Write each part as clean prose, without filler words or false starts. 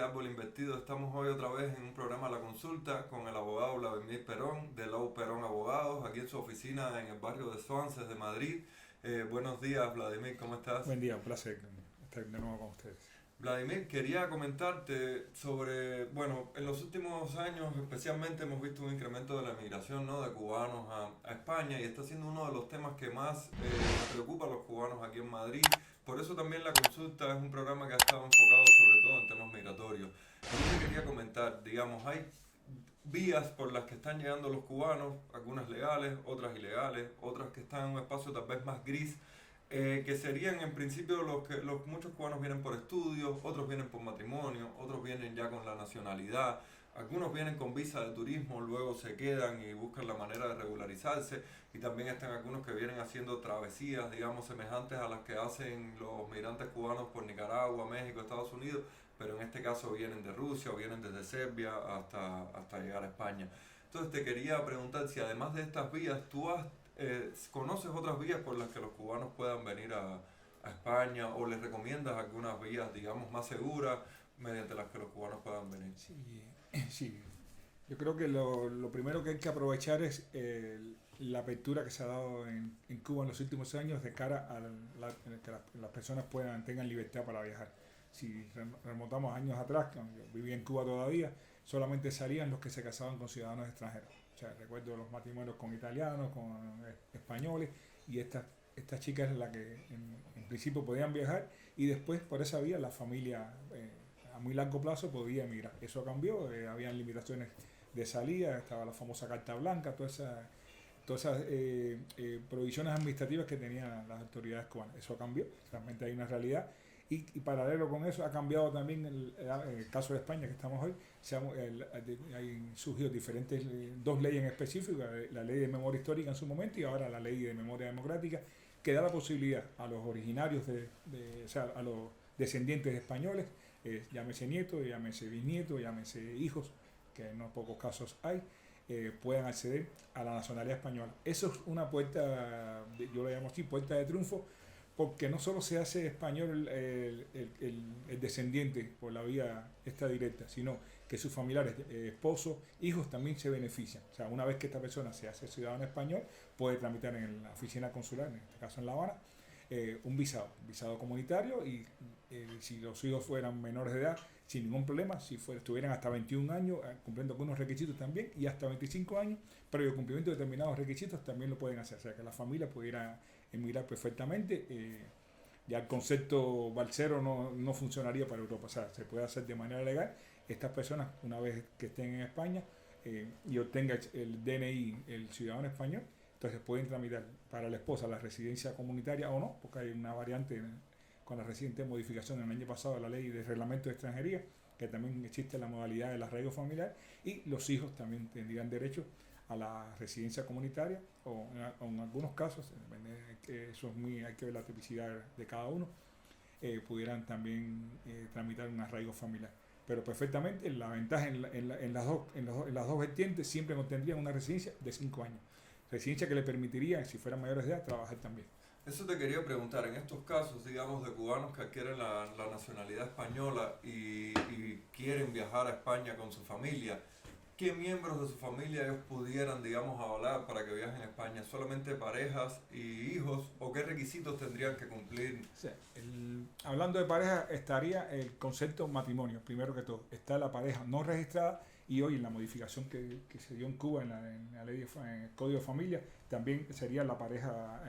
Árbol Invertido. Estamos hoy otra vez en un programa La Consulta con el abogado Vladimir Perón de Lau Perón Abogados, aquí en su oficina en el barrio de Swanses de Madrid. Buenos días, Vladimir, ¿cómo estás? Buen día, un placer estar de nuevo con ustedes. Vladimir, quería comentarte sobre, bueno, en los últimos años especialmente hemos visto un incremento de la migración, ¿no?, de cubanos a España, y está siendo uno de los temas que más preocupa a los cubanos aquí en Madrid. Por eso también La Consulta es un programa que ha estado enfocado sobre todo en temas migratorios. Yo te quería comentar, digamos, hay vías por las que están llegando los cubanos, algunas legales, otras ilegales, otras que están en un espacio tal vez más gris, que serían en principio muchos cubanos vienen por estudios, otros vienen por matrimonio, otros vienen ya con la nacionalidad, algunos vienen con visa de turismo, luego se quedan y buscan la manera de regularizarse, y también están algunos que vienen haciendo travesías, digamos, semejantes a las que hacen los migrantes cubanos por Nicaragua, México, Estados Unidos, pero en este caso vienen de Rusia o vienen desde Serbia hasta llegar a España. Entonces te quería preguntar si además de estas vías, ¿conoces otras vías por las que los cubanos puedan venir a España, o les recomiendas algunas vías, digamos, más seguras mediante las que los cubanos puedan venir? Sí, sí. Yo creo que lo primero que hay que aprovechar es la apertura que se ha dado en Cuba en los últimos años de cara a que las personas tengan libertad para viajar. Si remontamos años atrás, cuando yo vivía en Cuba todavía, solamente salían los que se casaban con ciudadanos extranjeros. O sea, recuerdo los matrimonios con italianos, con españoles, y estas chicas las que en principio podían viajar, y después por esa vía la familia a muy largo plazo podía emigrar. Eso cambió, habían limitaciones de salida, estaba la famosa Carta Blanca, todas esas provisiones administrativas que tenían las autoridades cubanas. Eso cambió, realmente hay una realidad. Y paralelo con eso ha cambiado también el caso de España que estamos hoy. Hay surgido diferentes, dos leyes en específico, la ley de memoria histórica en su momento y ahora la ley de memoria democrática, que da la posibilidad a los originarios, o sea, a los descendientes de españoles, llámese nietos, llámese bisnietos, llámese hijos, que en no pocos casos hay, puedan acceder a la nacionalidad española. Eso es una puerta, yo lo llamo así, puerta de triunfo, porque no solo se hace español el descendiente por la vía esta directa, sino que sus familiares, esposos, hijos también se benefician. O sea, una vez que esta persona se hace ciudadano español, puede tramitar en la oficina consular, en este caso en La Habana, un visado comunitario, y si los hijos fueran menores de edad, sin ningún problema, si estuvieran hasta 21 años, cumpliendo algunos requisitos también, y hasta 25 años, previo cumplimiento de determinados requisitos, también lo pueden hacer. O sea, que la familia pudiera emigrar perfectamente. Ya el concepto balsero no funcionaría para Europa. O sea, se puede hacer de manera legal. Estas personas, una vez que estén en España y obtengan el DNI, el ciudadano español, entonces pueden tramitar para la esposa la residencia comunitaria o no, porque hay una variante con la reciente modificación el año pasado de la ley de reglamento de extranjería, que también existe la modalidad del arraigo familiar, y los hijos también tendrían derecho a la residencia comunitaria, o en algunos casos, eso es hay que ver la tipicidad de cada uno, pudieran también tramitar un arraigo familiar. Pero perfectamente la ventaja en las dos vertientes siempre obtendrían una residencia de 5 años. Residencia que le permitiría, si fueran mayores de edad, trabajar también. Eso te quería preguntar, en estos casos, digamos, de cubanos que adquieren la nacionalidad española y quieren viajar a España con su familia, ¿qué miembros de su familia ellos pudieran, digamos, avalar para que viajen a España? ¿Solamente parejas y hijos? ¿O qué requisitos tendrían que cumplir? O sea, hablando de pareja, estaría el concepto matrimonio, primero que todo. Está la pareja no registrada, y hoy en la modificación que se dio en Cuba en la ley en el Código de Familia, también sería la pareja,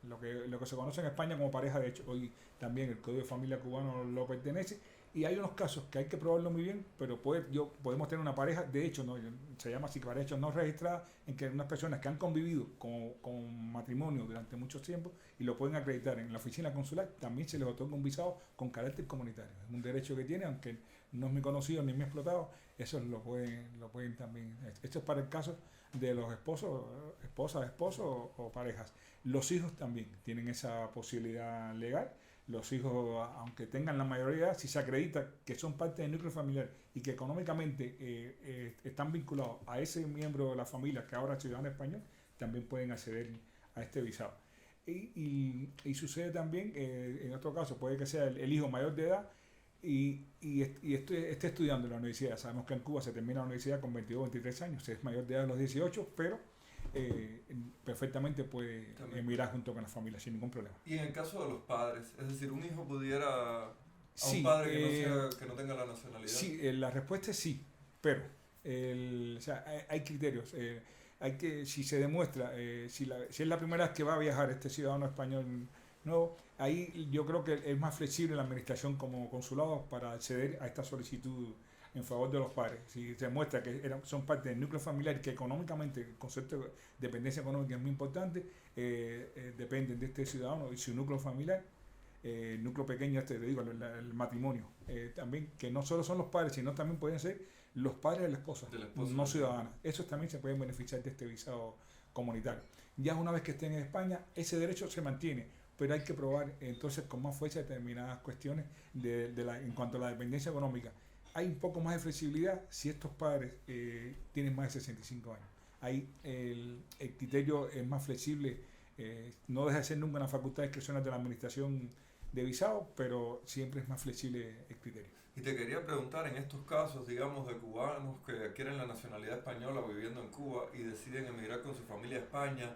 lo que se conoce en España como pareja de hecho. Hoy también el Código de Familia cubano lo pertenece, y hay unos casos que hay que probarlo muy bien, pero podemos tener una pareja de hecho, no, se llama así, pareja de hecho no registrada, en que unas personas que han convivido con matrimonio durante mucho tiempo y lo pueden acreditar en la oficina consular, también se les otorga un visado con carácter comunitario. Es un derecho que tiene, aunque no es muy conocido ni muy explotado, eso lo pueden también. Esto es para el caso de los esposos, esposos o parejas. Los hijos también tienen esa posibilidad legal. Los hijos, aunque tengan la mayoría, si se acredita que son parte del núcleo familiar y que económicamente están vinculados a ese miembro de la familia que ahora es ciudadano español, también pueden acceder a este visado. Y sucede también, en otro caso, puede que sea el hijo mayor de edad esté estudiando en la universidad. Sabemos que en Cuba se termina la universidad con 22 23 años, se es mayor de edad a los 18, pero perfectamente puede emigrar junto con la familia sin ningún problema. Y en el caso de los padres, es decir, un hijo pudiera a Sí, un padre que no tenga la nacionalidad. sí, la respuesta es sí, pero o sea, hay criterios. Si se demuestra, si es la primera vez que va a viajar este ciudadano español nuevo, ahí yo creo que es más flexible la administración como consulado para acceder a esta solicitud en favor de los padres. Si se demuestra que son parte del núcleo familiar, que económicamente, el concepto de dependencia económica es muy importante, dependen de este ciudadano y su núcleo familiar. El núcleo pequeño, te digo, el matrimonio, también, que no solo son los padres, sino también pueden ser los padres de la esposa no ciudadana. Esos también se pueden beneficiar de este visado comunitario. Ya una vez que estén en España, ese derecho se mantiene, pero hay que probar entonces con más fuerza determinadas cuestiones en cuanto a la dependencia económica. Hay un poco más de flexibilidad si estos padres tienen más de 65 años. Ahí el criterio es más flexible, no deja de ser nunca una facultad discrecional de la administración de visado, pero siempre es más flexible el criterio. Y te quería preguntar, en estos casos, digamos, de cubanos que adquieren la nacionalidad española viviendo en Cuba y deciden emigrar con su familia a España,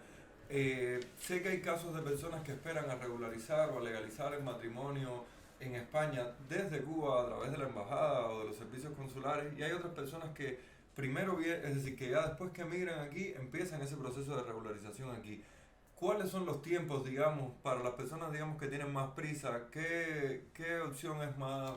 sé que hay casos de personas que esperan a regularizar o a legalizar el matrimonio en España desde Cuba a través de la embajada o de los servicios consulares, y hay otras personas que primero vienen, es decir, que ya después que emigran aquí empiezan ese proceso de regularización aquí. ¿Cuáles son los tiempos, digamos, para las personas, digamos, que tienen más prisa? ¿Qué opción es más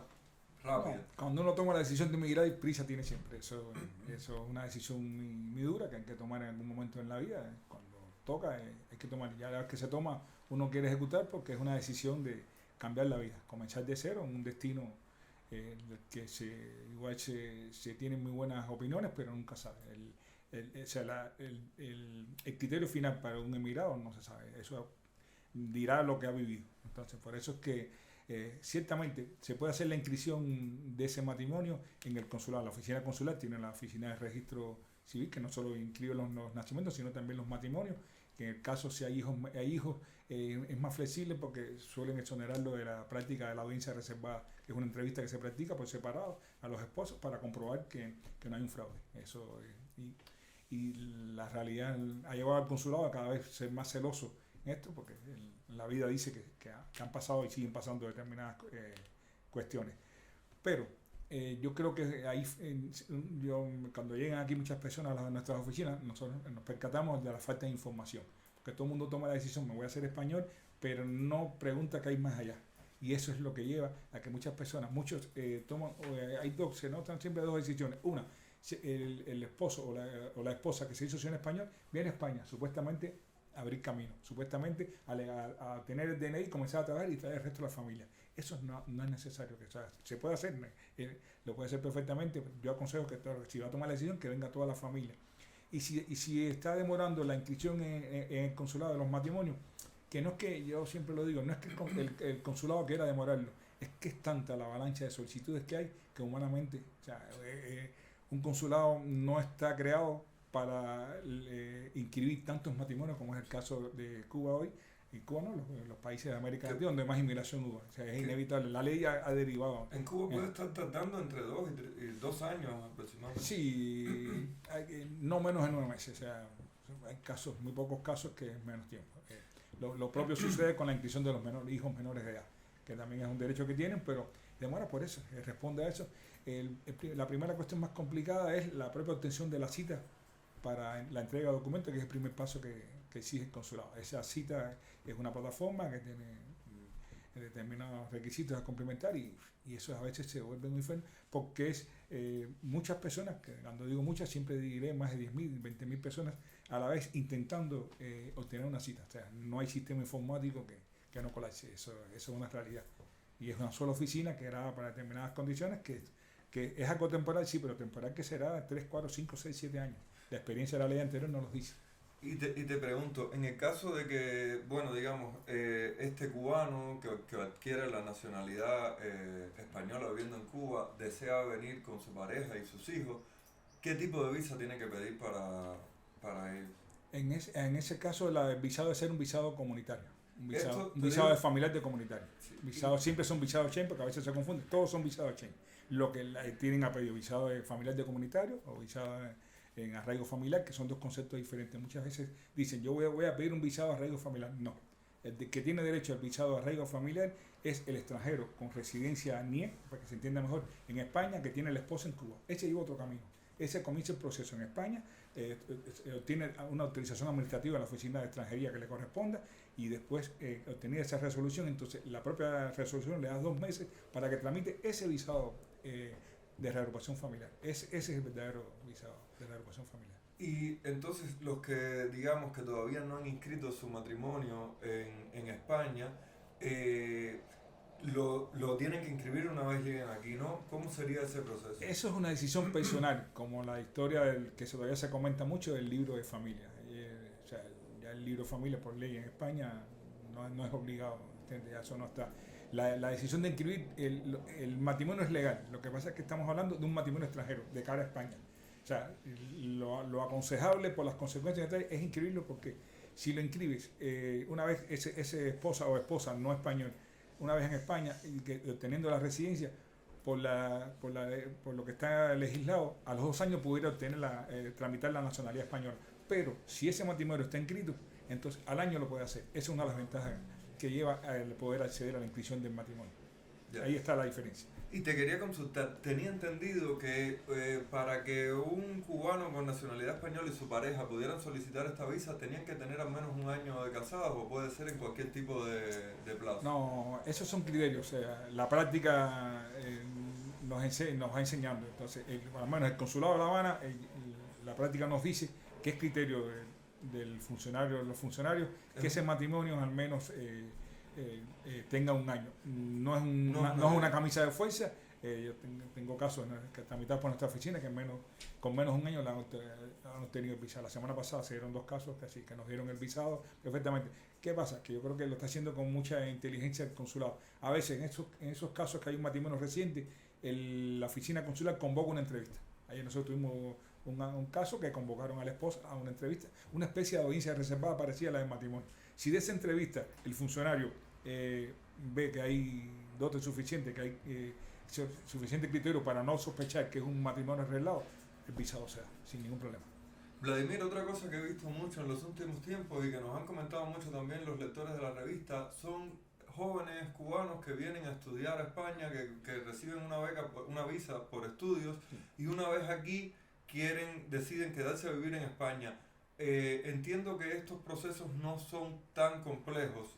rápida? No, cuando uno toma la decisión de emigrar, prisa tiene siempre. Eso es una decisión muy dura que hay que tomar en algún momento en la vida. Cuando toca, hay que tomar. Ya la vez que se toma, uno quiere ejecutar porque es una decisión de cambiar la vida, comenzar de cero en un destino que igual se tienen muy buenas opiniones, pero nunca sabe. El criterio final para un emigrado no se sabe, eso dirá lo que ha vivido. Entonces, por eso es que ciertamente se puede hacer la inscripción de ese matrimonio en el consulado. La oficina consular tiene la oficina de registro civil que no solo inscribe los nacimientos, sino también los matrimonios, que en el caso si hay hijos es más flexible porque suelen exonerarlo de la práctica de la audiencia reservada, que es una entrevista que se practica por separado a los esposos para comprobar que no hay un fraude. Eso y la realidad ha llevado al consulado a cada vez ser más celoso en esto, porque la vida dice que han pasado y siguen pasando determinadas cuestiones. Pero yo creo que ahí, cuando llegan aquí muchas personas a nuestras oficinas, nosotros nos percatamos de la falta de información, porque todo el mundo toma la decisión, me voy a hacer español, pero no pregunta qué hay más allá. Y eso es lo que lleva a que muchas personas, se notan siempre dos decisiones. Una, el esposo o la esposa que se hizo ciudadano español viene a España, supuestamente a abrir camino, supuestamente a tener el DNI, comenzar a trabajar y traer el resto de la familia. Eso no es necesario, se puede hacer, lo puede hacer perfectamente. Yo aconsejo que si va a tomar la decisión, que venga toda la familia. Y si está demorando la inscripción en el consulado de los matrimonios, que no es que, yo siempre lo digo, no es que el consulado quiera demorarlo, es que es tanta la avalancha de solicitudes que hay que humanamente, un consulado no está creado para inscribir tantos matrimonios como es el caso de Cuba hoy. En Cuba no, los países de América Latina donde más inmigración hubo. O sea, es inevitable. La ley ha derivado. En Cuba puede estar tardando entre 2 años aproximadamente. Sí, no menos de 9 meses. O sea, hay casos, muy pocos casos que es menos tiempo. Lo propio sucede con la inscripción de los hijos menores de edad, que también es un derecho que tienen, pero demora por eso, responde a eso. La primera cuestión más complicada es la propia obtención de la cita para la entrega de documentos, que es el primer paso que exige el consulado. Esa cita es una plataforma que tiene determinados requisitos a complementar y eso a veces se vuelve muy fuerte porque es muchas personas, que cuando digo muchas siempre diré más de 10.000, 20.000 personas a la vez intentando obtener una cita. O sea, no hay sistema informático que no colapse, eso es una realidad. Y es una sola oficina que era para determinadas condiciones que es algo temporal, sí, pero temporal que será 3, 4, 5, 6, 7 años. La experiencia de la ley anterior no los dice. Y te pregunto, en el caso de que, bueno, digamos, este cubano que adquiere la nacionalidad española viviendo en Cuba desea venir con su pareja y sus hijos, ¿qué tipo de visa tiene que pedir para ellos? En ese caso, el visado debe ser un visado comunitario. Un visado de familiar de comunitario. Sí, Visados siempre son visados Schengen, porque a veces se confunden. Todos son visados Schengen. Lo que tienen apellido, visado de familiar de comunitario o visado en arraigo familiar, que son dos conceptos diferentes. Muchas veces dicen, yo voy a pedir un visado de arraigo familiar. No. Que tiene derecho al visado de arraigo familiar es el extranjero con residencia NIE, para que se entienda mejor, en España, que tiene la esposa en Cuba. Ese lleva otro camino. Ese comienza el proceso en España, obtiene una autorización administrativa en la oficina de extranjería que le corresponda y después obtenida esa resolución, entonces la propia resolución le da 2 meses para que tramite ese visado de reagrupación familiar. Ese es el verdadero visado de reagrupación familiar. Y entonces los que digamos que todavía no han inscrito su matrimonio en España, lo tienen que inscribir una vez lleguen aquí, ¿no? ¿Cómo sería ese proceso? Eso es una decisión personal, como la historia que todavía se comenta mucho del libro de familia. O sea, ya el libro de familia por ley en España no es obligado, ¿entiendes? Ya eso no está. La decisión de inscribir, el matrimonio es legal, lo que pasa es que estamos hablando de un matrimonio extranjero, de cara a España. O sea, lo aconsejable por las consecuencias es inscribirlo porque si lo inscribes, una vez ese esposa o esposa no español, una vez en España y que obteniendo la residencia por lo que está legislado, a los 2 años pudiera obtener tramitar la nacionalidad española. Pero si ese matrimonio está inscrito, entonces al año lo puede hacer. Esa es una de las ventajas que lleva el poder acceder a la inscripción del matrimonio. Ya. Ahí está la diferencia. Y te quería consultar, tenía entendido que para que un cubano con nacionalidad española y su pareja pudieran solicitar esta visa, tenían que tener al menos 1 año de casados o puede ser en cualquier tipo de plazo. No, esos son criterios, o sea, la práctica nos va enseñando. Entonces, al menos el Consulado de La Habana, la práctica nos dice que es criterio del funcionario, los funcionarios, que ese matrimonio al menos tenga 1 año. No es una camisa de fuerza. Yo tengo casos que tramitados por nuestra oficina que con menos de 1 año han obtenido el visado. La semana pasada se dieron 2 casos que nos dieron el visado perfectamente. ¿Qué pasa? Que yo creo que lo está haciendo con mucha inteligencia el consulado. A veces en esos casos que hay un matrimonio reciente, la oficina consular convoca una entrevista. Ayer nosotros tuvimos un caso que convocaron a la esposa a una entrevista, una especie de audiencia reservada parecida a la del matrimonio. Si de esa entrevista el funcionario ve que hay dotes suficientes, que hay suficiente criterio para no sospechar que es un matrimonio arreglado, el visado se da sin ningún problema. Vladimir, otra cosa que he visto mucho en los últimos tiempos y que nos han comentado mucho también los lectores de la revista son jóvenes cubanos que vienen a estudiar a España, que reciben una visa por estudios y una vez aquí deciden quedarse a vivir en España. Entiendo que estos procesos no son tan complejos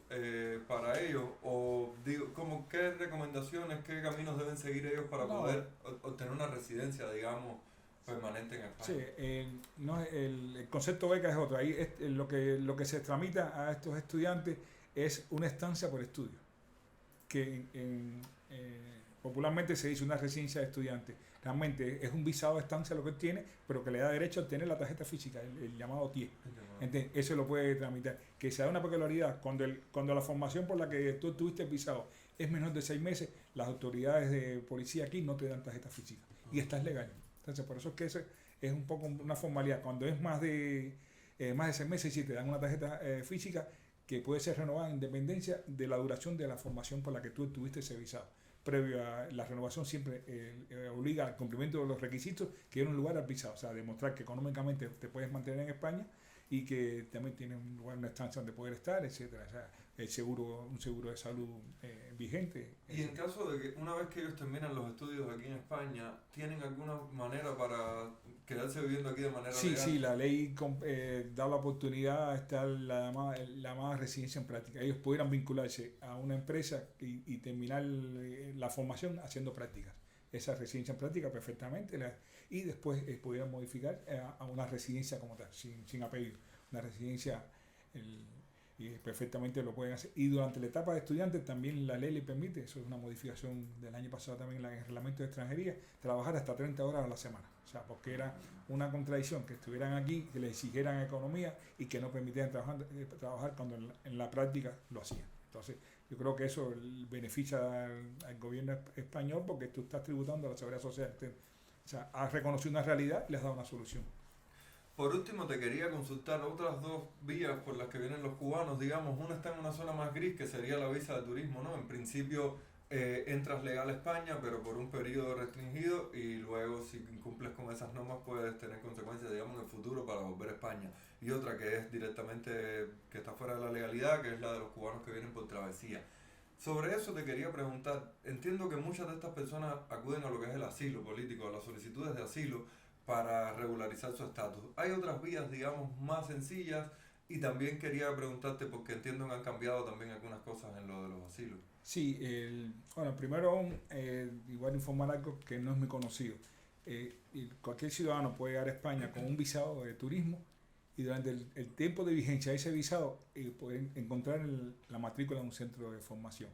para ellos, o digo, como qué recomendaciones, qué caminos deben seguir ellos para poder obtener una residencia, digamos, permanente en España. Sí, el concepto beca es otro. Ahí lo que se tramita a estos estudiantes es una estancia por estudio, que popularmente se dice una residencia de estudiantes. Realmente es un visado de estancia lo que tiene, pero que le da derecho a obtener la tarjeta física, el llamado TIE. Entonces, eso lo puede tramitar. Que se da una peculiaridad, cuando la formación por la que tú tuviste el visado es menor de 6 meses, las autoridades de policía aquí no te dan tarjeta física. Y estás legal. Entonces, por eso es que eso es un poco una formalidad. Cuando es más de 6 meses, sí te dan una tarjeta física que puede ser renovada en dependencia de la duración de la formación por la que tú tuviste ese visado. Previo a la renovación siempre obliga al cumplimiento de los requisitos que den un lugar al visado, o sea, demostrar que económicamente te puedes mantener en España y que también tienes un lugar, una estancia donde poder estar, etcétera. O sea, un seguro de salud vigente. Y en caso de que una vez que ellos terminan los estudios aquí en España, ¿tienen alguna manera para quedarse viviendo aquí de manera legal? Sí, la ley da la oportunidad a estar la llamada residencia en práctica. Ellos pudieran vincularse a una empresa y terminar la formación haciendo prácticas. Esa residencia en práctica perfectamente y después pudieran modificar a una residencia como tal, sin apellido. Una residencia y perfectamente lo pueden hacer. Y durante la etapa de estudiantes también la ley le permite, eso es una modificación del año pasado también en el reglamento de extranjería, trabajar hasta 30 horas a la semana. O sea, porque era una contradicción que estuvieran aquí, que les exigieran economía y que no permitieran trabajar cuando en la práctica lo hacían. Entonces, yo creo que eso beneficia al gobierno español porque tú estás tributando a la seguridad social. O sea, has reconocido una realidad y le has dado una solución. Por último, te quería consultar otras dos vías por las que vienen los cubanos, digamos, una está en una zona más gris, que sería la visa de turismo, ¿no? En principio entras legal a España, pero por un periodo restringido, y luego si incumples con esas normas puedes tener consecuencias, digamos, en el futuro para volver a España. Y otra que es directamente, que está fuera de la legalidad, que es la de los cubanos que vienen por travesía. Sobre eso te quería preguntar, entiendo que muchas de estas personas acuden a lo que es el asilo político, a las solicitudes de asilo, para regularizar su estatus. Hay otras vías, digamos, más sencillas, y también quería preguntarte, porque entiendo que han cambiado también algunas cosas en lo de los asilos. Sí, bueno, primero igual informar algo que no es muy conocido. Y cualquier ciudadano puede llegar a España con un visado de turismo y durante el tiempo de vigencia de ese visado puede encontrar la matrícula en un centro de formación.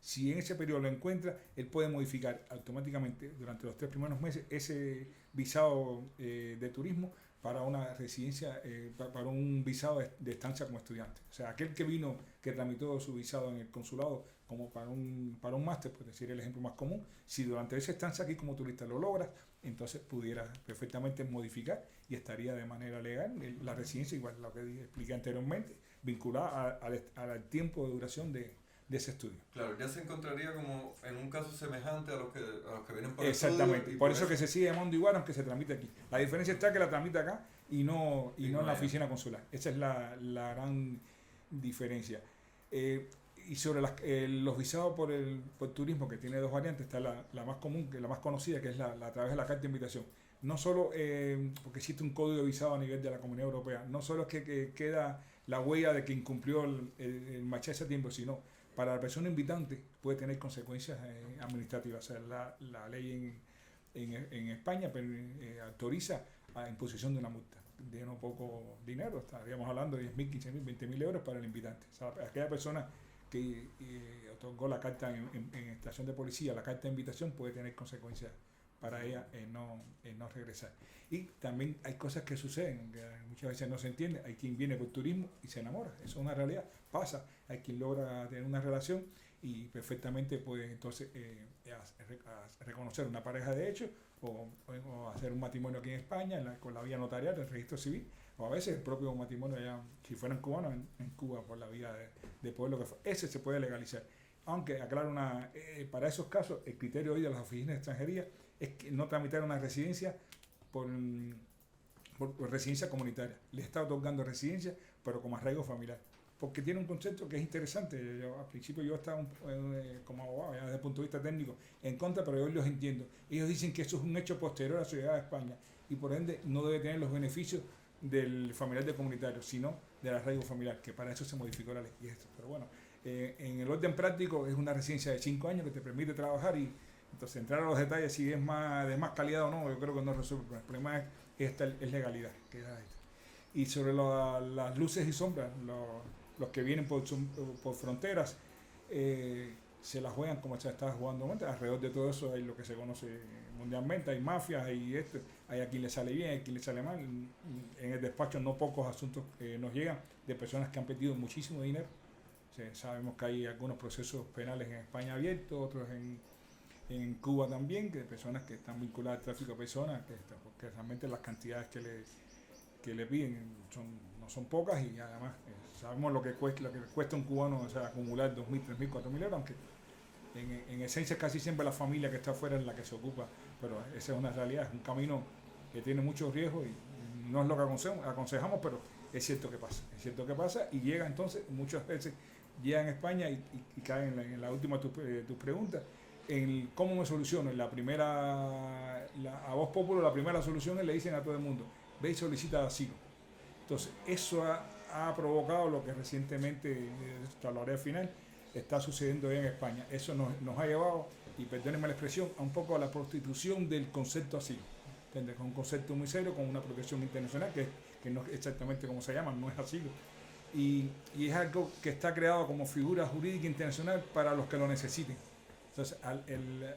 Si en ese periodo lo encuentra, él puede modificar automáticamente durante los 3 primeros meses ese visado de turismo para una residencia, para un visado de estancia como estudiante. O sea, aquel que vino, que tramitó su visado en el consulado como para un máster, por decir el ejemplo más común, si durante esa estancia aquí como turista lo logras, entonces pudiera perfectamente modificar y estaría de manera legal la residencia, igual lo que expliqué anteriormente, vinculada al tiempo de duración de ese estudio. Claro, ya se encontraría como en un caso semejante a los que vienen por Exactamente, estudio, y por eso que se sigue llamando igual aunque se tramite aquí. La diferencia está que la tramita acá y no en la oficina consular. Esa es la gran diferencia. Y sobre los visados por turismo, que tiene dos variantes, está la más común, que la más conocida, que es a través de la carta de invitación. No solo porque existe un código de visado a nivel de la Comunidad Europea, no solo es que queda la huella de que incumplió el marchar ese tiempo, sino para la persona invitante puede tener consecuencias administrativas. O sea, la ley en España autoriza a imposición de una multa de no poco dinero, estaríamos hablando de 10.000, 15.000, 20.000 euros para el invitante. O sea, aquella persona que otorgó la carta en estación de policía, la carta de invitación, puede tener consecuencias para ella no regresar. Y también hay cosas que suceden, que muchas veces no se entiende. Hay quien viene por turismo y se enamora, eso es una realidad, pasa. Hay quien logra tener una relación y perfectamente puede entonces reconocer una pareja de hecho o hacer un matrimonio aquí en España con la vía notarial, el registro civil, o a veces el propio matrimonio allá, si fueran cubanos, en Cuba por la vía de pueblo que fue. Ese se puede legalizar. Aunque, aclaro, para esos casos, el criterio hoy de las oficinas de extranjería es que no tramitar una residencia por residencia comunitaria. Le está otorgando residencia, pero como arraigo familiar. Porque tiene un concepto que es interesante. Al principio yo estaba como abogado, ya desde el punto de vista técnico, en contra, pero yo los entiendo. Ellos dicen que eso es un hecho posterior a la ciudad de España y por ende no debe tener los beneficios del familiar de comunitario, sino del arraigo familiar, que para eso se modificó la ley. Y esto. Pero bueno, en el orden práctico es una residencia de 5 años que te permite trabajar y entonces entrar a los detalles si es de más calidad o no, yo creo que no resuelve el problema. El problema es legalidad. Y sobre las luces y sombras, los que vienen por fronteras, se las juegan como se está jugando antes. Alrededor de todo eso hay lo que se conoce mundialmente, hay mafias, hay a quien le sale bien, hay a quien le sale mal. En el despacho no pocos asuntos nos llegan de personas que han perdido muchísimo dinero. Sabemos que hay algunos procesos penales en España abiertos, otros en Cuba también, que de personas que están vinculadas al tráfico de personas, porque realmente las cantidades que le piden no son pocas y además sabemos lo que cuesta un cubano, o sea, acumular 2.000, 3.000, 4.000 euros, aunque en esencia casi siempre la familia que está afuera es la que se ocupa, pero esa es una realidad, es un camino que tiene muchos riesgos y no es lo que aconsejamos, pero es cierto que pasa y llega entonces, muchas veces llegan a España y caen en la última de tus preguntas, en cómo me soluciono. En la primera, a voz popular, la primera solución es le dicen a todo el mundo, ve y solicita asilo. Entonces, eso ha provocado lo que recientemente, esto hablaré al final, está sucediendo en España. Eso nos ha llevado, y perdónenme la expresión, a un poco a la prostitución del concepto asilo. ¿Entiendes? Con un concepto muy serio, con una protección internacional, que no es exactamente como se llama, no es asilo. Y es algo que está creado como figura jurídica internacional para los que lo necesiten. Entonces,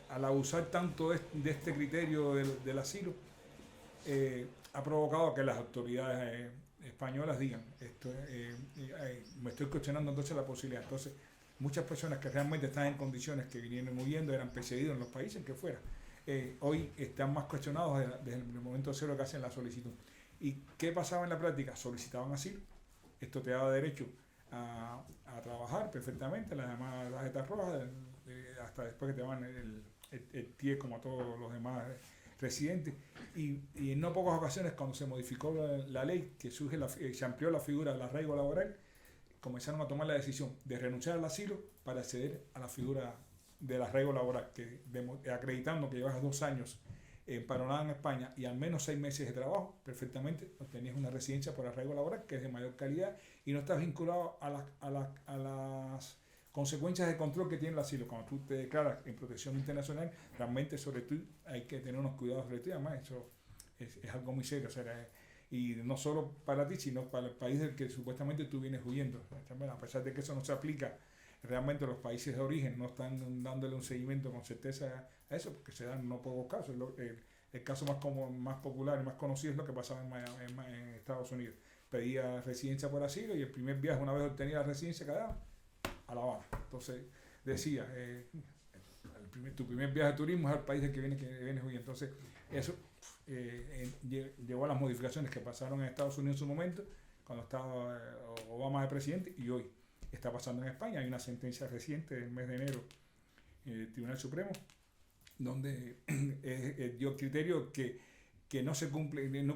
al abusar tanto de este criterio del asilo, ha provocado que las autoridades españolas digan, me estoy cuestionando entonces la posibilidad. Entonces, muchas personas que realmente están en condiciones que vinieron muriendo, eran perseguidos en los países en que fuera, hoy están más cuestionados desde el momento cero que hacen la solicitud. ¿Y qué pasaba en la práctica? Solicitaban asilo, esto te daba derecho a trabajar perfectamente, la llamada tarjeta roja, hasta después que te daban el TIE como a todos los demás residentes. Y en no pocas ocasiones, cuando se modificó la ley, que se amplió la figura del arraigo laboral, comenzaron a tomar la decisión de renunciar al asilo para acceder a la figura del arraigo laboral, que acreditando que llevas 2 años empadronada en España y al menos 6 meses de trabajo, perfectamente obtenías una residencia por arraigo laboral que es de mayor calidad y no estás vinculado a las consecuencias de control que tiene el asilo. Cuando tú te declaras en protección internacional, realmente sobre ti hay que tener unos cuidados sobre ti, además eso es algo muy serio, o sea, y no solo para ti, sino para el país del que supuestamente tú vienes huyendo. También, a pesar de que eso no se aplica, realmente los países de origen no están dándole un seguimiento con certeza a eso, porque se dan no pocos casos. El caso más popular y más conocido es lo que pasaba en Estados Unidos. Pedía residencia por asilo y el primer viaje, una vez obtenida la residencia, quedaba a La Habana. Entonces decía, tu primer viaje de turismo es al país del que vienes huyendo. Entonces eso llevó a las modificaciones que pasaron en Estados Unidos en su momento, cuando estaba Obama de presidente, y hoy está pasando en España. Hay una sentencia reciente del mes de enero del Tribunal Supremo donde dio criterio que no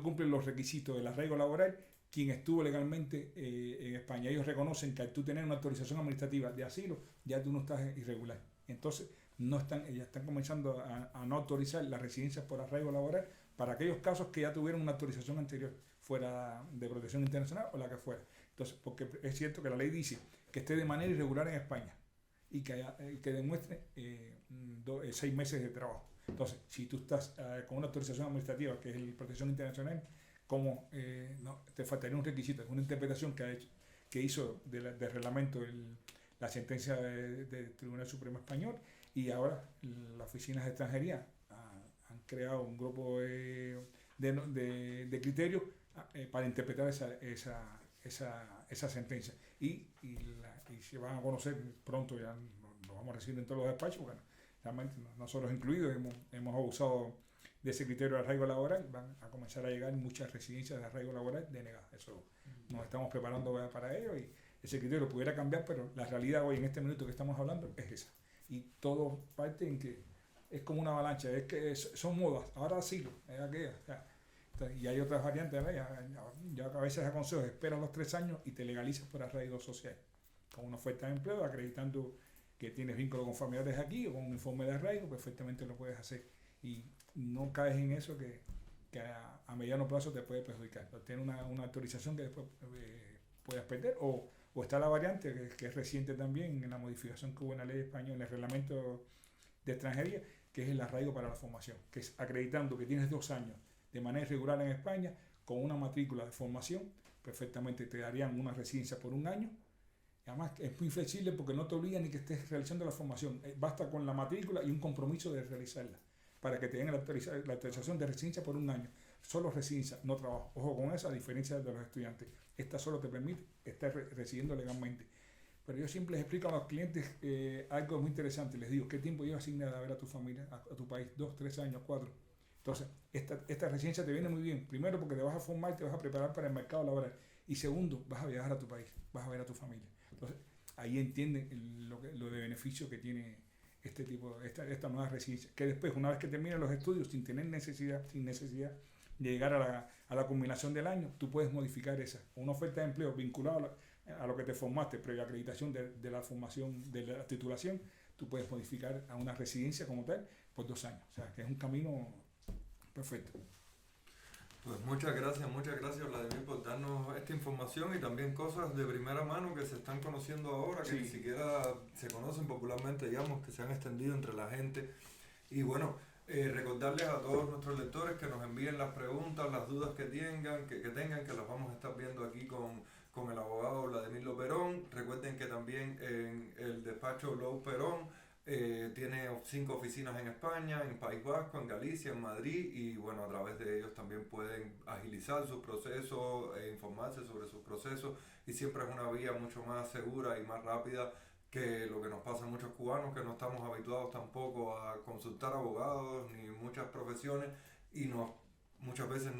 cumplen los requisitos del arraigo laboral quien estuvo legalmente en España. Ellos reconocen que al tú tener una autorización administrativa de asilo, ya tú no estás irregular. Entonces ya están comenzando a no autorizar las residencias por arraigo laboral para aquellos casos que ya tuvieron una autorización anterior, fuera de protección internacional o la que fuera. Entonces, porque es cierto que la ley dice que esté de manera irregular en España y que demuestre 6 meses de trabajo. Entonces, si tú estás con una autorización administrativa, que es la protección internacional, como te faltaría un requisito, una interpretación que hizo del reglamento la sentencia del Tribunal Supremo Español, y ahora las oficinas de extranjería han creado un grupo de criterios para interpretar esa sentencia y se van a conocer pronto, ya lo vamos a recibir en todos los despachos, porque realmente nosotros incluidos hemos abusado de ese criterio de arraigo laboral. Van a comenzar a llegar muchas residencias de arraigo laboral denegadas. Eso nos estamos preparando para ello y ese criterio pudiera cambiar, pero la realidad hoy en este minuto que estamos hablando es esa. Y todo parte en que es como una avalancha, es que son modas, ahora sí, es aquella. Y hay otras variantes, ya a veces aconsejo, espera los 3 años y te legalizas por arraigo social, con una oferta de empleo, acreditando que tienes vínculo con familiares aquí o con un informe de arraigo, perfectamente lo puedes hacer. Y no caes en eso que a mediano plazo te puede perjudicar. Tienes una autorización que después puedes perder, o está la variante que es reciente también en la modificación que hubo en la ley española, en el reglamento de extranjería, que es el arraigo para la formación, que es acreditando que tienes 2 años de manera irregular en España con una matrícula de formación, perfectamente te darían una residencia por 1 año. Además es muy flexible porque no te obligan ni que estés realizando la formación, basta con la matrícula y un compromiso de realizarla para que te den la autorización de residencia por 1 año. Solo residencia, no trabajo. Ojo con esa, a diferencia de los estudiantes. Esta solo te permite estar residiendo legalmente. Pero yo siempre les explico a los clientes algo muy interesante. Les digo, ¿qué tiempo llevas sin nada a ver a tu familia, a tu país? 2, 3 años, 4. Entonces, esta residencia te viene muy bien. Primero, porque te vas a formar y te vas a preparar para el mercado laboral. Y segundo, vas a viajar a tu país, vas a ver a tu familia. Entonces, ahí entienden lo de beneficio que tiene esta nueva residencia. Que después, una vez que terminen los estudios, sin necesidad de llegar a la culminación del año, tú puedes modificar una oferta de empleo vinculada a lo que te formaste, previa acreditación de la formación, de la titulación, tú puedes modificar a una residencia como tal por 2 años. O sea, que es un camino perfecto. Pues muchas gracias Vladimir por darnos esta información y también cosas de primera mano que se están conociendo ahora, que ni siquiera se conocen popularmente, digamos, que se han extendido entre la gente. Y bueno, recordarles a todos nuestros lectores que nos envíen las preguntas, las dudas que tengan, que las vamos a estar viendo aquí con el abogado Vladimir Loperón. Recuerden que también en el despacho Loperón tiene 5 oficinas en España, en País Vasco, en Galicia, en Madrid, y bueno, a través de ellos también pueden agilizar sus procesos, informarse sobre sus procesos, y siempre es una vía mucho más segura y más rápida que lo que nos pasa a muchos cubanos, que no estamos habituados tampoco a consultar abogados ni muchas profesiones, y muchas veces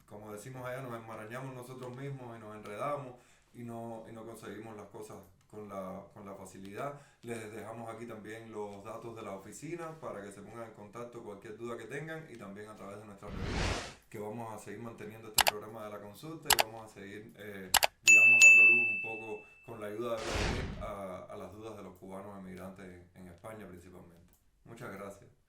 como como decimos allá, nos enmarañamos nosotros mismos y nos enredamos y no conseguimos las cosas con la facilidad. Les dejamos aquí también los datos de la oficina para que se pongan en contacto cualquier duda que tengan, y también a través de nuestra revista, que vamos a seguir manteniendo este programa de la consulta y vamos a seguir, digamos, dando luz un poco con la ayuda de Vladimir a las dudas de los cubanos emigrantes en España principalmente. Muchas gracias.